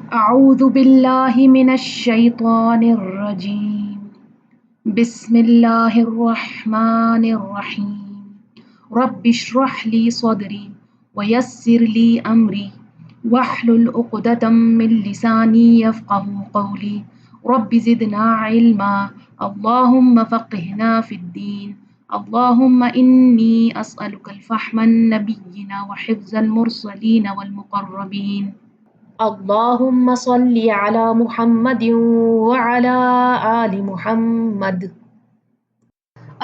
أعوذ بالله من الشيطان الرجيم بسم الله الرحمن الرحيم رب اشرح لي صدري ويسر لي أمري واحلل عقدة من لساني يفقه قولي رب زدنا علما اللهم فقهنا في الدين اللهم إني أسألك الفهم النبيين وحفظ المرسلين والمقربين اللهم صل على محمد وعلى آل محمد۔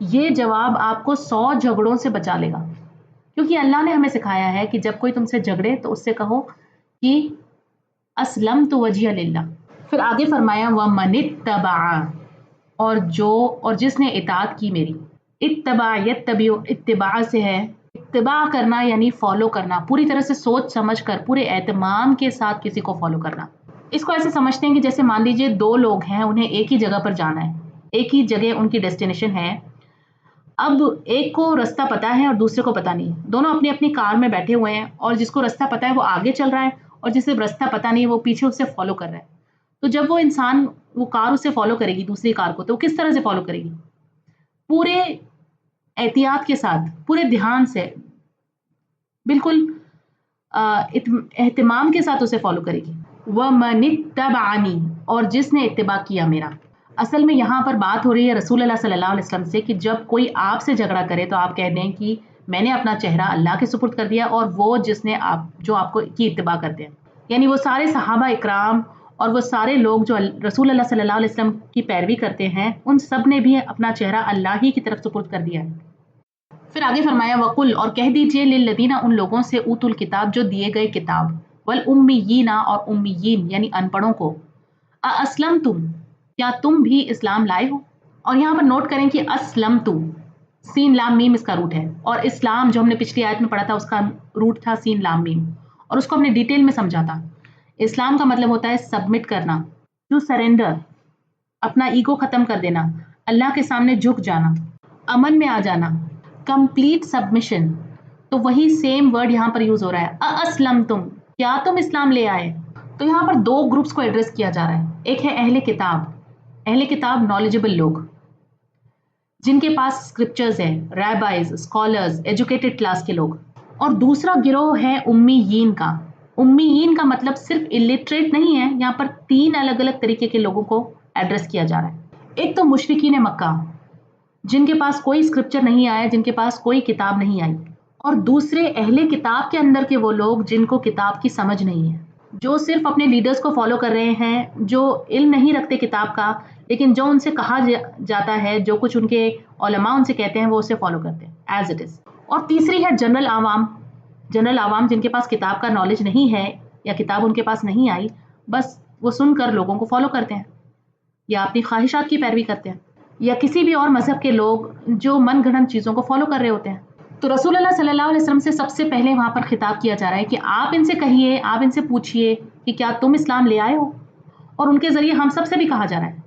یہ جواب آپ کو 100 جھگڑوں سے بچا لے گا، کیونکہ اللہ نے ہمیں سکھایا ہے کہ جب کوئی تم سے جھگڑے تو اس سے کہو کہ اسلمت وجہی للہ. پھر آگے فرمایا وَمَنِ اتَّبَعَ، اور جس نے اطاعت کی میری. اتباع یتبع، اتباع سے ہے اتباع کرنا یعنی فالو کرنا، پوری طرح سے سوچ سمجھ کر پورے اہتمام کے ساتھ کسی کو فالو کرنا. اس کو ایسے سمجھتے ہیں کہ جیسے مان لیجیے 2 لوگ ہیں، انہیں ایک ہی جگہ پر جانا ہے، ایک ہی جگہ ان کی ڈیسٹینیشن ہے. اب ایک کو رستہ پتا ہے اور دوسرے کو پتا نہیں، دونوں اپنی اپنی کار میں بیٹھے ہوئے ہیں، اور جس کو رستہ پتا ہے وہ آگے چل رہا ہے اور جسے رستہ پتا نہیں ہے وہ پیچھے اسے فالو کر رہا ہے. تو جب وہ انسان وہ کار اسے فالو کرے گی دوسری کار کو، تو وہ کس طرح سے فالو کرے گی؟ پورے احتیاط کے ساتھ، پورے دھیان سے، بالکل اہتمام کے ساتھ اسے فالو کرے گی. وَمَنِ اتَّبَعَنِی، اور جس نے اتباع کیا میرا. اصل میں یہاں پر بات ہو رہی ہے رسول اللہ صلی اللہ علیہ وسلم سے کہ جب کوئی آپ سے جھگڑا کرے تو آپ کہہ دیں کہ میں نے اپنا چہرہ اللہ کے سپرد کر دیا، اور وہ جس نے جو آپ کو کی اتباع کرتے ہیں، یعنی وہ سارے صحابہ اکرام اور وہ سارے لوگ جو رسول اللہ صلی اللہ علیہ وسلم کی پیروی کرتے ہیں، ان سب نے بھی اپنا چہرہ اللہ ہی کی طرف سپرد کر دیا ہے. پھر آگے فرمایا وَقُلْ، اور کہہ دیجئے لِلَّذِينَ، ان لوگوں سے اوتوا الکتاب جو دیے گئے کتاب، وَالْأُمِّيِّينَ اور امیین یعنی ان پڑھوں کو، اَأَسْلَمْتُمْ، کیا تم بھی اسلام لائے ہو. اور یہاں پر نوٹ کریں کہ اسلمتو، سین لام میم اس کا روٹ ہے، اور اسلام جو ہم نے پچھلی آیت میں پڑھا تھا اس کا روٹ تھا سین لام میم، اور اس کو ہم نے ڈیٹیل میں سمجھا تھا. اسلام کا مطلب ہوتا ہے سبمٹ کرنا، ٹو سرینڈر، اپنا ایگو ختم کر دینا، اللہ کے سامنے جھک جانا، امن میں آ جانا، کمپلیٹ سبمیشن. تو وہی سیم ورڈ یہاں پر یوز ہو رہا ہے، اسلمتم، کیا تم اسلام لے آئے. تو یہاں پر 2 گروپس کو ایڈریس کیا جا رہا ہے. ایک ہے اہل کتاب، اہل کتاب نالجبل لوگ جن کے پاس اسکرپچرز ہیں، ریبائز، اسکالرز، ایجوکیٹڈ کلاس کے لوگ. اور دوسرا گروہ ہے امیین کا. امیین کا مطلب صرف الٹریٹ نہیں ہے، یہاں پر 3 الگ الگ طریقے کے لوگوں کو ایڈریس کیا جا رہا ہے. ایک تو مشرکین مکہ جن کے پاس کوئی اسکرپچر نہیں آیا، جن کے پاس کوئی کتاب نہیں آئی. اور دوسرے اہل کتاب کے اندر کے وہ لوگ جن کو کتاب کی سمجھ نہیں ہے، جو صرف اپنے لیڈرز کو فالو کر رہے ہیں، جو علم نہیں رکھتے کتاب کا، لیکن جو ان سے کہا جاتا ہے، جو کچھ ان کے علماء ان سے کہتے ہیں وہ اسے فالو کرتے ہیں ایز اٹ از. اور تیسری ہے جنرل عوام جن کے پاس کتاب کا نالج نہیں ہے یا کتاب ان کے پاس نہیں آئی، بس وہ سن کر لوگوں کو فالو کرتے ہیں یا اپنی خواہشات کی پیروی کرتے ہیں، یا کسی بھی اور مذہب کے لوگ جو من گھڑنت چیزوں کو فالو کر رہے ہوتے ہیں. تو رسول اللہ صلی اللہ علیہ وسلم سے سب سے پہلے وہاں پر خطاب کیا جا رہا ہے کہ آپ ان سے کہیے، آپ ان سے پوچھئے کہ کیا تم اسلام لے آئے ہو. اور ان کے ذریعے ہم سب سے بھی کہا جا رہا ہے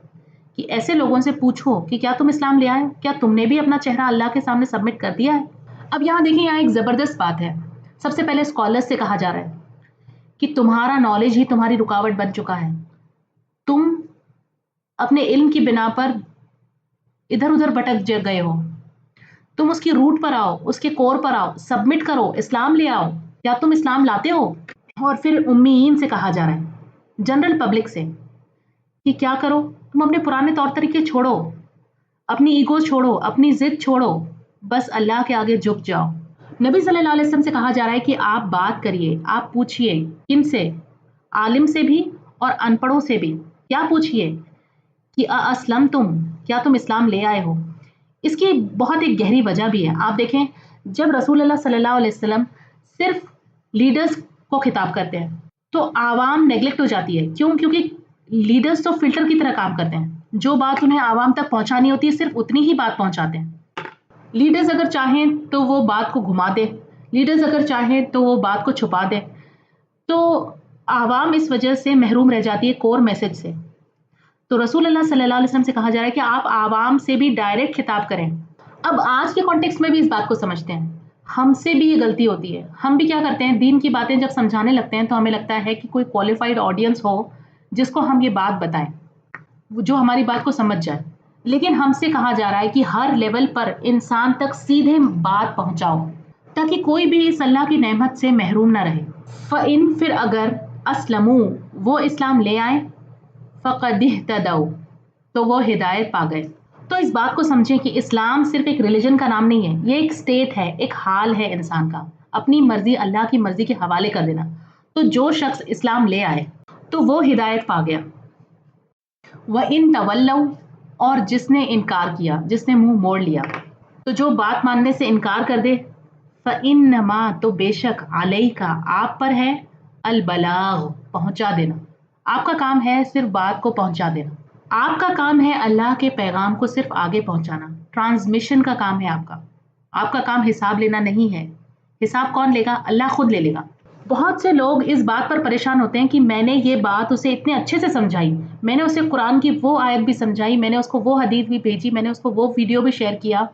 کہ ایسے لوگوں سے پوچھو کہ کیا تم اسلام لے آئے ہو، کیا تم نے بھی اپنا چہرہ اللہ کے سامنے سبمٹ کر دیا ہے. اب یہاں دیکھیں، یہاں ایک زبردست بات ہے. سب سے پہلے اسکالرز سے کہا جا رہا ہے کہ تمہارا نالج ہی تمہاری رکاوٹ بن چکا ہے. تم اپنے علم کی بنا پر ادھر ادھر بھٹک گئے ہو. تم اس کی روٹ پر آؤ، اس کے کور پر آؤ، سبمٹ کرو، اسلام لے آؤ. کیا تم اسلام لاتے ہو؟ اور پھر امیین سے کہا جا رہا ہے، جنرل پبلک سے، کہ کیا کرو، تم اپنے پرانے طور طریقے چھوڑو، اپنی ایگو چھوڑو، اپنی ضد چھوڑو، بس اللہ کے آگے جھک جاؤ. نبی صلی اللہ علیہ وسلم سے کہا جا رہا ہے کہ آپ بات کریے، آپ پوچھئے. کن سے؟ عالم سے بھی اور ان پڑھوں سے بھی. کیا پوچھئے؟ کہ اسلمتم، کیا تم اسلام لے آئے ہو. اس کی بہت ایک گہری وجہ بھی ہے. آپ دیکھیں، جب رسول اللہ صلی اللہ علیہ وسلم صرف لیڈرز کو خطاب کرتے ہیں تو عوام نیگلیکٹ ہو جاتی ہے. کیوں؟ کیونکہ لیڈرز تو فلٹر کی طرح کام کرتے ہیں، جو بات انہیں عوام تک پہنچانی ہوتی ہے صرف اتنی ہی بات پہنچاتے ہیں. لیڈرز اگر چاہیں تو وہ بات کو گھما دے، لیڈرز اگر چاہیں تو وہ بات کو چھپا دے. تو عوام اس وجہ سے محروم رہ جاتی ہے کور میسج سے. تو رسول اللہ صلی اللہ علیہ وسلم سے کہا جا رہا ہے کہ آپ عوام سے بھی ڈائریکٹ خطاب کریں. اب آج کے کانٹیکسٹ میں بھی اس بات کو سمجھتے ہیں. ہم سے بھی یہ غلطی ہوتی ہے. ہم بھی کیا کرتے ہیں، دین کی باتیں جب سمجھانے لگتے ہیں تو ہمیں لگتا ہے کہ کوئی کوالیفائڈ آڈینس ہو جس کو ہم یہ بات بتائیں، جو ہماری بات کو سمجھ جائے. لیکن ہم سے کہا جا رہا ہے کہ ہر لیول پر انسان تک سیدھے بات پہنچاؤ تاکہ کوئی بھی اس اللہ کی نعمت سے محروم نہ رہے. فَإِن، پھر اگر، اسلموا، وہ اسلام لے آئیں، فَقَدِ اهْتَدَوْا، تو وہ ہدایت پا گئے. تو اس بات کو سمجھیں کہ اسلام صرف ایک ریلیجن کا نام نہیں ہے، یہ ایک سٹیٹ ہے، ایک حال ہے انسان کا، اپنی مرضی اللہ کی مرضی کے حوالے کر دینا. تو جو شخص اسلام لے آئے تو وہ ہدایت پا گیا. وَإِن تَوَلَّوْا، اور جس نے انکار کیا، جس نے منہ موڑ لیا، تو جو بات ماننے سے انکار کر دے، فَإِنَّمَا تو بے شک عَلَيْكَ آپ پر ہے، البلاغ پہنچا دینا. آپ کا کام ہے صرف بات کو پہنچا دینا. آپ کا کام ہے اللہ کے پیغام کو صرف آگے پہنچانا. ٹرانسمیشن کا کام ہے آپ کا. آپ کا کام حساب لینا نہیں ہے. حساب کون لے گا؟ اللہ خود لے لے گا. بہت سے لوگ اس بات پر پریشان ہوتے ہیں کہ میں نے یہ بات اسے اتنے اچھے سے سمجھائی، میں نے اسے قرآن کی وہ آیت بھی سمجھائی، میں نے اس کو وہ حدیث بھی بھیجی، میں نے اس کو وہ ویڈیو بھی شیئر کیا،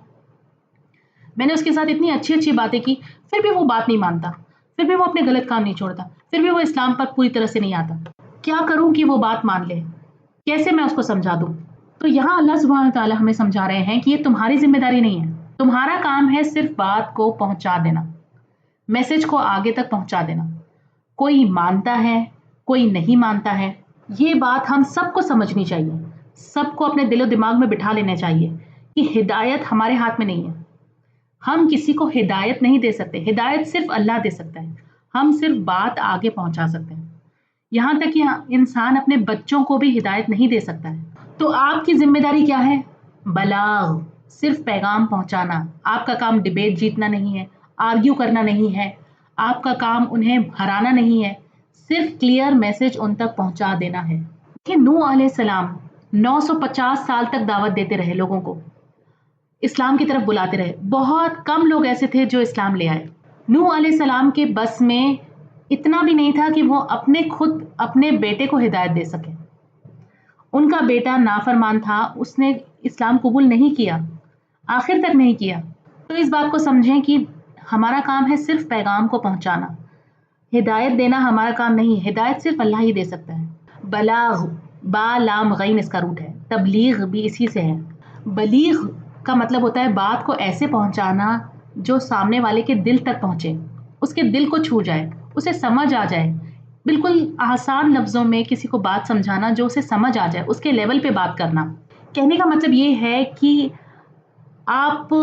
میں نے اس کے ساتھ اتنی اچھی اچھی باتیں کی، پھر بھی وہ بات نہیں مانتا، پھر بھی وہ اپنے غلط کام نہیں چھوڑتا، پھر بھی وہ اسلام پر پوری طرح سے نہیں آتا. کیا کروں کہ وہ بات مان لے؟ کیسے میں اس کو سمجھا دوں؟ تو یہاں اللہ سبحانہ تعالیٰ ہمیں سمجھا رہے ہیں کہ یہ تمہاری ذمہ داری نہیں ہے. تمہارا کام ہے صرف بات کو پہنچا دینا، میسج کو آگے تک پہنچا دینا. کوئی مانتا ہے، کوئی نہیں مانتا ہے، یہ بات ہم سب کو سمجھنی چاہیے. سب کو اپنے دل و دماغ میں بٹھا لینا چاہیے کہ ہدایت ہمارے ہاتھ میں نہیں ہے. ہم کسی کو ہدایت نہیں دے سکتے. ہدایت صرف اللہ دے سکتا ہے. ہم صرف بات آگے پہنچا سکتے ہیں. یہاں تک کہ انسان اپنے بچوں کو بھی ہدایت نہیں دے سکتا ہے. تو آپ کی ذمہ داری کیا ہے؟ بلاغ، صرف پیغام پہنچانا. آپ کا کام ڈیبیٹ جیتنا نہیں ہے، آرگیو کرنا نہیں ہے، آپ کا کام انہیں ہرانا نہیں ہے، صرف کلیئر میسج ان تک پہنچا دینا ہے. کہ نوح علیہ السلام 950 سال تک دعوت دیتے رہے، لوگوں کو اسلام کی طرف بلاتے رہے. بہت کم لوگ ایسے تھے جو اسلام لے آئے. نوح علیہ السلام کے بس میں اتنا بھی نہیں تھا کہ وہ خود اپنے بیٹے کو ہدایت دے سکے. ان کا بیٹا نافرمان تھا، اس نے اسلام قبول نہیں کیا، آخر تک نہیں کیا. تو اس بات کو سمجھیں کہ ہمارا کام ہے صرف پیغام کو پہنچانا. ہدایت دینا ہمارا کام نہیں، ہدایت صرف اللہ ہی دے سکتا ہے. بلاغ، با لام غین اس کا روٹ ہے، تبلیغ بھی اسی سے ہے. بلیغ کا مطلب ہوتا ہے بات کو ایسے پہنچانا جو سامنے والے کے دل تک پہنچے، اس کے دل کو چھو جائے، اسے سمجھ آ جائے. بالکل آسان لفظوں میں کسی کو بات سمجھانا جو اسے سمجھ آ جائے، اس کے لیول پہ بات کرنا. کہنے کا مطلب یہ ہے کہ آپ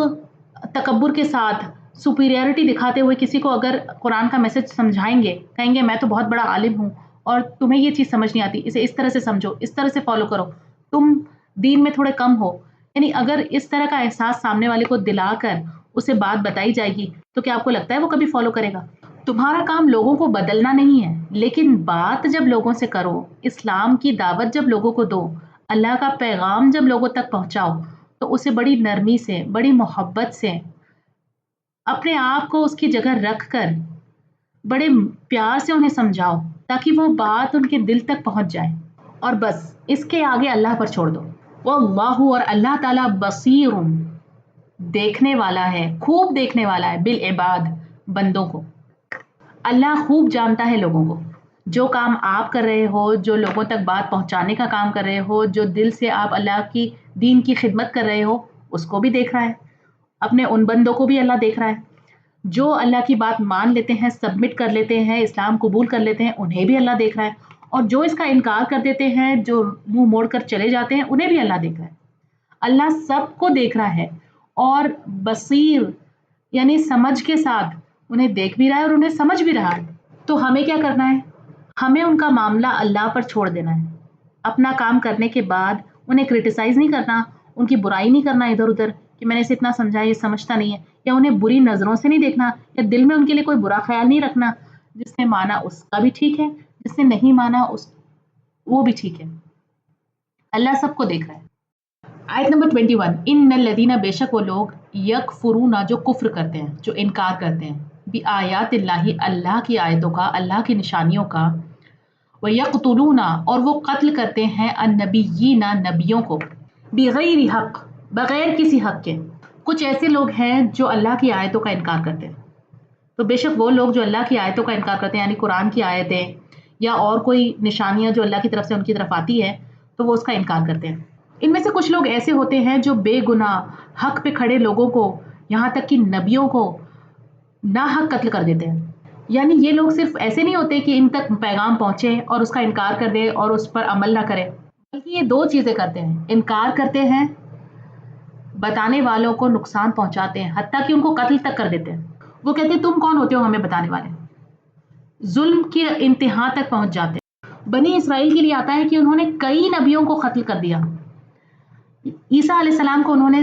تکبر کے ساتھ سپیریئرٹی دکھاتے ہوئے کسی کو اگر قرآن کا میسج سمجھائیں گے، کہیں گے میں تو بہت بڑا عالم ہوں اور تمہیں یہ چیز سمجھ نہیں آتی، اسے اس طرح سے سمجھو، اس طرح سے فالو کرو، تم دین میں تھوڑے کم ہو. یعنی اگر اس طرح کا احساس سامنے والے کو دلا کر اسے بات بتائی جائے گی تو کیا آپ کو لگتا ہے وہ کبھی فالو کرے گا؟ تمہارا کام لوگوں کو بدلنا نہیں ہے، لیکن بات جب لوگوں سے کرو، اسلام کی دعوت جب لوگوں کو دو، اللہ کا پیغام جب لوگوں تک پہنچاؤ، تو اسے بڑی نرمی سے، بڑی محبت سے، اپنے آپ کو اس کی جگہ رکھ کر بڑے پیار سے انہیں سمجھاؤ تاکہ وہ بات ان کے دل تک پہنچ جائے. اور بس اس کے آگے اللہ پر چھوڑ دو. واللہ، اور اللہ تعالیٰ بصیر، دیکھنے والا ہے، خوب دیکھنے والا ہے، بالعباد، بندوں کو. اللہ خوب جانتا ہے لوگوں کو. جو کام آپ کر رہے ہو، جو لوگوں تک بات پہنچانے کا کام کر رہے ہو، جو دل سے آپ اللہ کی دین کی خدمت کر رہے ہو، اس کو بھی دیکھ رہا ہے. اپنے ان بندوں کو بھی اللہ دیکھ رہا ہے. جو اللہ کی بات مان لیتے ہیں، سبمٹ کر لیتے ہیں، اسلام قبول کر لیتے ہیں، انہیں بھی اللہ دیکھ رہا ہے. اور جو اس کا انکار کر دیتے ہیں، جو منہ موڑ کر چلے جاتے ہیں، انہیں بھی اللہ دیکھ رہا ہے. اللہ سب کو دیکھ رہا ہے اور بصیر یعنی سمجھ کے ساتھ انہیں دیکھ بھی رہا ہے اور انہیں سمجھ بھی رہا ہے. تو ہمیں کیا کرنا ہے؟ ہمیں ان کا معاملہ اللہ پر چھوڑ دینا ہے. اپنا کام کرنے کے بعد انہیں کرٹیسائز نہیں کرنا، ان کی برائی نہیں کرنا ادھر ادھر کہ میں نے اسے اتنا سمجھایا یہ سمجھتا نہیں ہے، یا انہیں بری نظروں سے نہیں دیکھنا، یا دل میں ان کے لیے کوئی برا خیال نہیں رکھنا. جس نے مانا اس کا بھی ٹھیک ہے، جس نے نہیں مانا وہ بھی ٹھیک ہے. اللہ سب کو دیکھ رہا ہے. آیت نمبر 21، ان الذین، بے شک وہ لوگ، یکفرون جو کفر کرتے ہیں، جو انکار کرتے ہیں، بآیات اللہ، اللہ کی آیتوں کا، اللہ کی نشانیوں کا، ویقتلون، اور وہ قتل کرتے ہیں، النبیین، نبیوں کو، بغیر حق، بغیر کسی حق کے. کچھ ایسے لوگ ہیں جو اللہ کی آیتوں کا انکار کرتے ہیں. تو بے شک وہ لوگ جو اللہ کی آیتوں کا انکار کرتے ہیں، یعنی قرآن کی آیتیں یا اور کوئی نشانیاں جو اللہ کی طرف سے ان کی طرف آتی ہے، تو وہ اس کا انکار کرتے ہیں. ان میں سے کچھ لوگ ایسے ہوتے ہیں جو بے گناہ حق پہ کھڑے لوگوں کو، یہاں تک کہ نبیوں کو ناحق قتل کر دیتے ہیں. یعنی یہ لوگ صرف ایسے نہیں ہوتے کہ ان تک پیغام پہنچے اور اس کا انکار کر دے اور اس پر عمل نہ کرے، بلکہ یہ دو چیزیں کرتے ہیں. انکار کرتے ہیں، بتانے والوں کو نقصان پہنچاتے ہیں، حتیٰ کہ ان کو قتل تک کر دیتے ہیں. وہ کہتے ہیں تم کون ہوتے ہو ہمیں بتانے والے. ظلم کی انتہا تک پہنچ جاتے ہیں. بنی اسرائیل کے لیے آتا ہے کہ انہوں نے کئی نبیوں کو قتل کر دیا. عیسیٰ علیہ السلام کو انہوں نے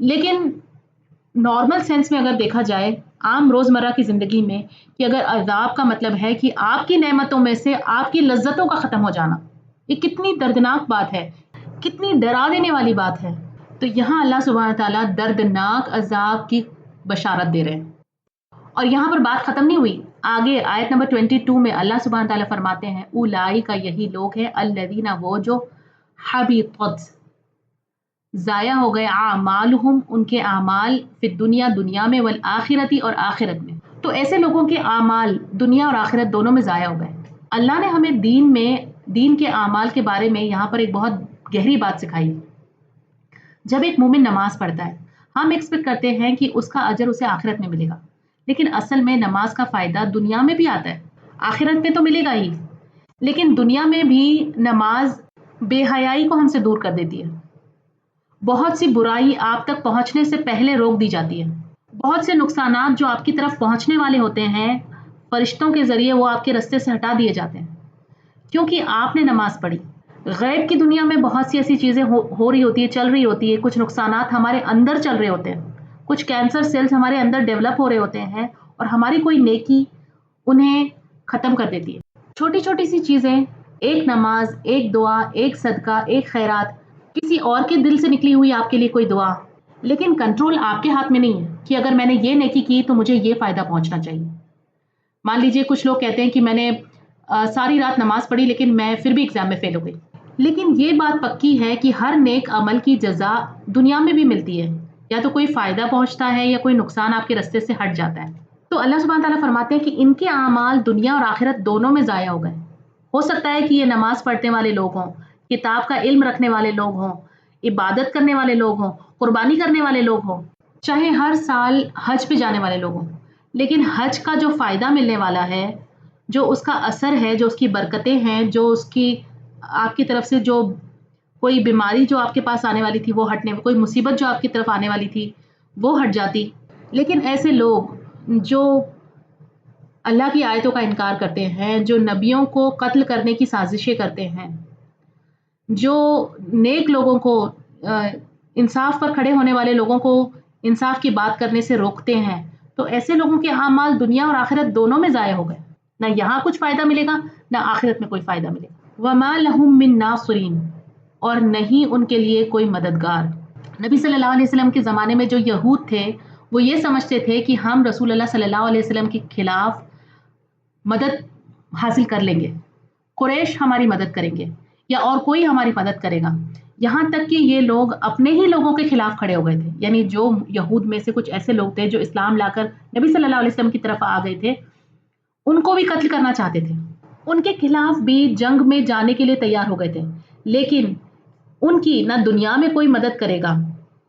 لیکن نارمل سینس میں اگر دیکھا جائے عام روزمرہ کی زندگی میں کہ اگر عذاب کا مطلب ہے کہ آپ کی نعمتوں میں سے آپ کی لذتوں کا ختم ہو جانا، یہ کتنی دردناک بات ہے، کتنی ڈرا دینے والی بات ہے. تو یہاں اللہ سبحانہ تعالیٰ دردناک عذاب کی بشارت دے رہے ہیں. اور یہاں پر بات ختم نہیں ہوئی. آگے آیت نمبر 22 میں اللہ سبحانہ تعالیٰ فرماتے ہیں اولئک کا یہی لوگ ہیں الذین وہ جو حبطت ضائع ہو گئے اعمالہم ان کے اعمال فی الدنیا دنیا میں والآخرتی اور آخرت میں. تو ایسے لوگوں کے اعمال دنیا اور آخرت دونوں میں ضائع ہو گئے. اللہ نے ہمیں دین کے اعمال کے بارے میں یہاں پر ایک بہت گہری بات سکھائی. جب ایک مومن نماز پڑھتا ہے ہم ایکسپیکٹ کرتے ہیں کہ اس کا اجر اسے آخرت میں ملے گا، لیکن اصل میں نماز کا فائدہ دنیا میں بھی آتا ہے، آخرت میں تو ملے گا ہی، لیکن دنیا میں بھی نماز بے حیائی کو ہم سے دور کر دیتی ہے. بہت سی برائی آپ تک پہنچنے سے پہلے روک دی جاتی ہے. بہت سے نقصانات جو آپ کی طرف پہنچنے والے ہوتے ہیں فرشتوں کے ذریعے وہ آپ کے رستے سے ہٹا دیے جاتے ہیں کیونکہ آپ نے نماز پڑھی. غیب کی دنیا میں بہت سی ایسی چیزیں ہو رہی ہوتی ہے، چل رہی ہوتی ہے، کچھ نقصانات ہمارے اندر چل رہے ہوتے ہیں، کچھ کینسر سیلز ہمارے اندر ڈیولپ ہو رہے ہوتے ہیں اور ہماری کوئی نیکی انہیں ختم کر دیتی ہے. چھوٹی چھوٹی سی چیزیں، ایک نماز، ایک دعا، ایک صدقہ، ایک خیرات، کسی اور کے دل سے نکلی ہوئی آپ کے لیے کوئی دعا، لیکن کنٹرول آپ کے ہاتھ میں نہیں ہے کہ اگر میں نے یہ نیکی کی تو مجھے یہ فائدہ پہنچنا چاہیے. مان لیجئے کچھ لوگ کہتے ہیں کہ میں نے ساری رات نماز پڑھی لیکن میں پھر بھی ایگزام میں فیل ہو گئی. لیکن یہ بات پکی ہے کہ ہر نیک عمل کی جزا دنیا میں بھی ملتی ہے، یا تو کوئی فائدہ پہنچتا ہے یا کوئی نقصان آپ کے رستے سے ہٹ جاتا ہے. تو اللہ سبحانہ تعالیٰ فرماتے ہیں کہ ان کے اعمال دنیا اور آخرت دونوں میں ضائع ہو گئے. ہو سکتا ہے کہ یہ نماز پڑھنے والے لوگ ہوں، کتاب کا علم رکھنے والے لوگ ہوں، عبادت کرنے والے لوگ ہوں، قربانی کرنے والے لوگ ہوں، چاہے ہر سال حج پہ جانے والے لوگ ہوں، لیکن حج کا جو فائدہ ملنے والا ہے، جو اس کا اثر ہے، جو اس کی برکتیں ہیں، جو اس کی آپ کی طرف سے جو کوئی بیماری جو آپ کے پاس آنے والی تھی وہ ہٹنے، کوئی مصیبت جو آپ کی طرف آنے والی تھی وہ ہٹ جاتی. لیکن ایسے لوگ جو اللہ کی آیتوں کا انکار کرتے ہیں، جو نبیوں کو قتل کرنے کی سازشیں کرتے ہیں، جو نیک لوگوں کو انصاف پر کھڑے ہونے والے لوگوں کو انصاف کی بات کرنے سے روکتے ہیں، تو ایسے لوگوں کے اعمال دنیا اور آخرت دونوں میں ضائع ہو گئے. نہ یہاں کچھ فائدہ ملے گا نہ آخرت میں کوئی فائدہ ملے گا. وَمَا لَهُم مِّن نَاصِرِينَ اور نہیں ان کے لیے کوئی مددگار. نبی صلی اللہ علیہ وسلم کے زمانے میں جو یہود تھے وہ یہ سمجھتے تھے کہ ہم رسول اللہ صلی اللہ علیہ وسلم کے خلاف مدد حاصل کر لیں گے، قریش ہماری مدد کریں گے یا اور کوئی ہماری مدد کرے گا. یہاں تک کہ یہ لوگ اپنے ہی لوگوں کے خلاف کھڑے ہو گئے تھے. یعنی جو یہود میں سے کچھ ایسے لوگ تھے جو اسلام لا کر نبی صلی اللہ علیہ وسلم کی طرف آ گئے تھے، ان کو بھی قتل کرنا چاہتے تھے، ان کے خلاف بھی جنگ میں جانے کے لیے تیار ہو گئے تھے، لیکن ان کی نہ دنیا میں کوئی مدد کرے گا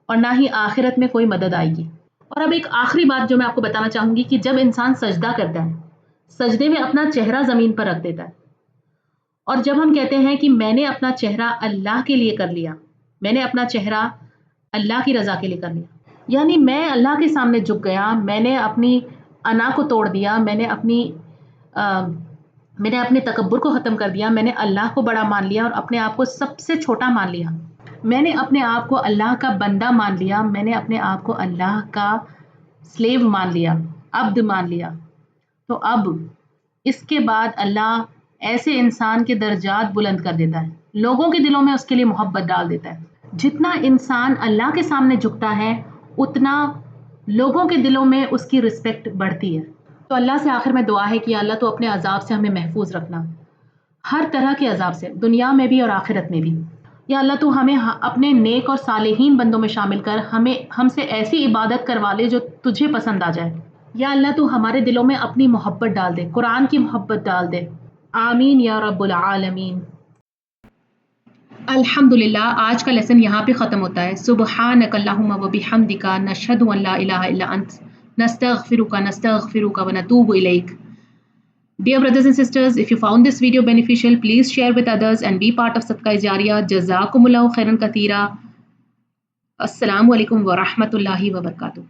اور نہ ہی آخرت میں کوئی مدد آئے گی. اور اب ایک آخری بات جو میں آپ کو بتانا چاہوں گی کہ جب انسان سجدہ کرتا ہے، سجدے میں اپنا چہرہ زمین پر رکھ دیتا ہے، اور جب ہم کہتے ہیں کہ میں نے اپنا چہرہ اللہ کے لیے کر لیا، میں نے اپنا چہرہ اللہ کی رضا کے لیے کر لیا، یعنی میں اللہ کے سامنے جھک گیا، میں نے اپنی انا کو توڑ دیا، میں نے اپنے تکبر کو ختم کر دیا، میں نے اللہ کو بڑا مان لیا اور اپنے آپ کو سب سے چھوٹا مان لیا، میں نے اپنے آپ کو اللہ کا بندہ مان لیا، میں نے اپنے آپ کو اللہ کا سلیو مان لیا، عبد مان لیا. تو اب اس کے بعد اللہ ایسے انسان کے درجات بلند کر دیتا ہے، لوگوں کے دلوں میں اس کے لیے محبت ڈال دیتا ہے. جتنا انسان اللہ کے سامنے جھکتا ہے اتنا لوگوں کے دلوں میں اس کی رسپیکٹ بڑھتی ہے. تو اللہ سے آخر میں دعا ہے کہ اللہ تو اپنے عذاب سے ہمیں محفوظ رکھنا، ہر طرح کے عذاب سے، دنیا میں بھی اور آخرت میں بھی. یا اللہ تو ہمیں اپنے نیک اور صالحین بندوں میں شامل کر ہم سے ایسی عبادت کروا لے جو تجھے پسند آ جائے. یا اللہ تو ہمارے دلوں میں اپنی محبت ڈال دے، قرآن کی محبت ڈال دے. آمین یا رب العالمین. الحمدللہ آج کا لیسن یہاں پہ ختم ہوتا ہے. سبحانک اللہم و بحمدک نشہد ان لا الہ الا انت نستغفرک ونتوب الیک. Dear brothers and sisters, if you found this video beneficial, please share with others and be part of Sadaqah Jariyah. Jazakumullahu khairan katheera. Assalamu alaikum wa rahmatullahi wa barakatuh.